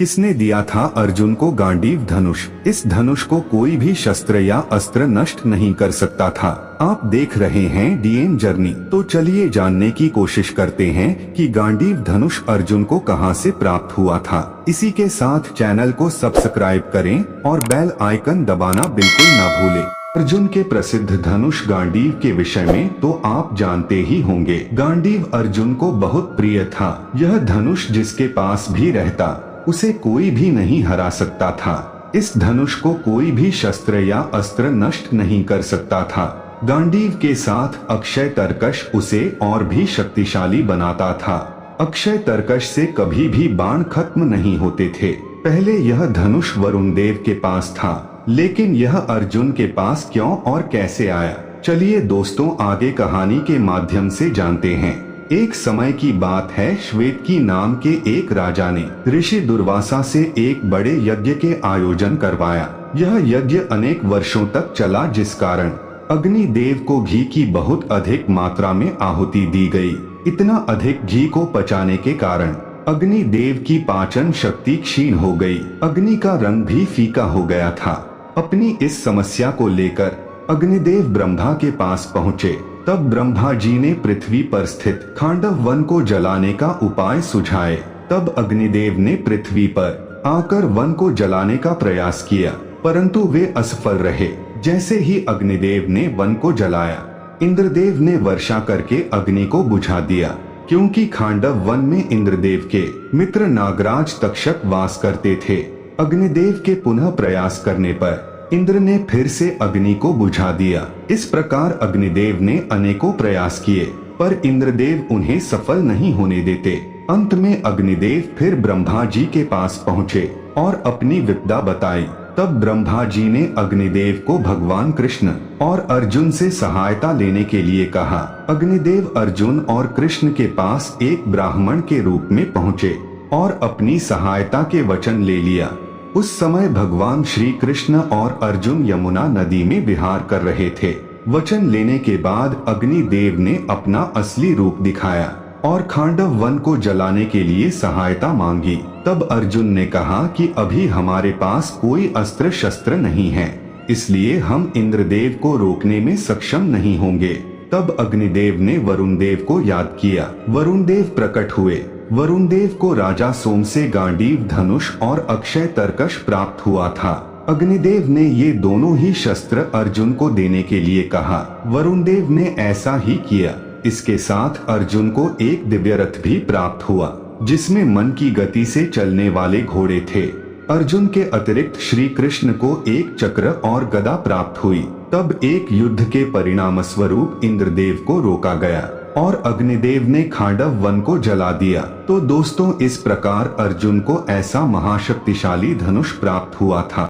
किसने दिया था अर्जुन को गांडीव धनुष? इस धनुष को कोई भी शस्त्र या अस्त्र नष्ट नहीं कर सकता था। आप देख रहे हैं डीएन जर्नी। तो चलिए जानने की कोशिश करते हैं कि गांडीव धनुष अर्जुन को कहां से प्राप्त हुआ था। इसी के साथ चैनल को सब्सक्राइब करें और बेल आइकन दबाना बिल्कुल न भूलें। अर्जुन के प्रसिद्ध धनुष गांडीव के विषय में तो आप जानते ही होंगे। गांडीव अर्जुन को बहुत प्रिय था। यह धनुष जिसके पास भी रहता उसे कोई भी नहीं हरा सकता था। इस धनुष को कोई भी शस्त्र या अस्त्र नष्ट नहीं कर सकता था। गांडीव के साथ अक्षय तरकश उसे और भी शक्तिशाली बनाता था। अक्षय तरकश से कभी भी बाण खत्म नहीं होते थे। पहले यह धनुष वरुण देव के पास था, लेकिन यह अर्जुन के पास क्यों और कैसे आया, चलिए दोस्तों आगे कहानी के माध्यम से जानते हैं। एक समय की बात है, श्वेतकी नाम के एक राजा ने ऋषि दुर्वासा से एक बड़े यज्ञ के आयोजन करवाया। यह यज्ञ अनेक वर्षों तक चला, जिस कारण अग्नि देव को घी की बहुत अधिक मात्रा में आहुति दी गई। इतना अधिक घी को पचाने के कारण अग्नि देव की पाचन शक्ति क्षीण हो गई। अग्नि का रंग भी फीका हो गया था। अपनी इस समस्या को लेकर अग्निदेव ब्रह्मा के पास पहुँचे। तब ब्रह्मा जी ने पृथ्वी पर स्थित खांडव वन को जलाने का उपाय सुझाए। तब अग्निदेव ने पृथ्वी पर आकर वन को जलाने का प्रयास किया, परंतु वे असफल रहे। जैसे ही अग्निदेव ने वन को जलाया, इंद्रदेव ने वर्षा करके अग्नि को बुझा दिया। क्योंकि खांडव वन में इंद्रदेव के मित्र नागराज तक्षक वास करते थे। अग्निदेव के पुनः प्रयास करने पर इंद्र ने फिर से अग्नि को बुझा दिया। इस प्रकार अग्निदेव ने अनेकों प्रयास किए, पर इंद्रदेव उन्हें सफल नहीं होने देते। अंत में अग्निदेव फिर ब्रह्मा जी के पास पहुँचे और अपनी विपदा बताई। तब ब्रह्मा जी ने अग्निदेव को भगवान कृष्ण और अर्जुन से सहायता लेने के लिए कहा। अग्निदेव अर्जुन और कृष्ण के पास एक ब्राह्मण के रूप में पहुँचे और अपनी सहायता के वचन ले लिया। उस समय भगवान श्री कृष्ण और अर्जुन यमुना नदी में विहार कर रहे थे। वचन लेने के बाद अग्निदेव ने अपना असली रूप दिखाया और खांडव वन को जलाने के लिए सहायता मांगी। तब अर्जुन ने कहा कि अभी हमारे पास कोई अस्त्र शस्त्र नहीं है, इसलिए हम इंद्रदेव को रोकने में सक्षम नहीं होंगे। तब अग्निदेव ने वरुण देव को याद किया। वरुण देव प्रकट हुए। वरुण देव को राजा सोम से गांडीव धनुष और अक्षय तरकश प्राप्त हुआ था। अग्निदेव ने ये दोनों ही शस्त्र अर्जुन को देने के लिए कहा। वरुण देव ने ऐसा ही किया। इसके साथ अर्जुन को एक दिव्य रथ भी प्राप्त हुआ, जिसमें मन की गति से चलने वाले घोड़े थे। अर्जुन के अतिरिक्त श्री कृष्ण को एक चक्र और गदा प्राप्त हुई। तब एक युद्ध के परिणाम स्वरूप इंद्रदेव को रोका गया और अग्निदेव ने खांडव वन को जला दिया। तो दोस्तों इस प्रकार अर्जुन को ऐसा महाशक्तिशाली धनुष प्राप्त हुआ था।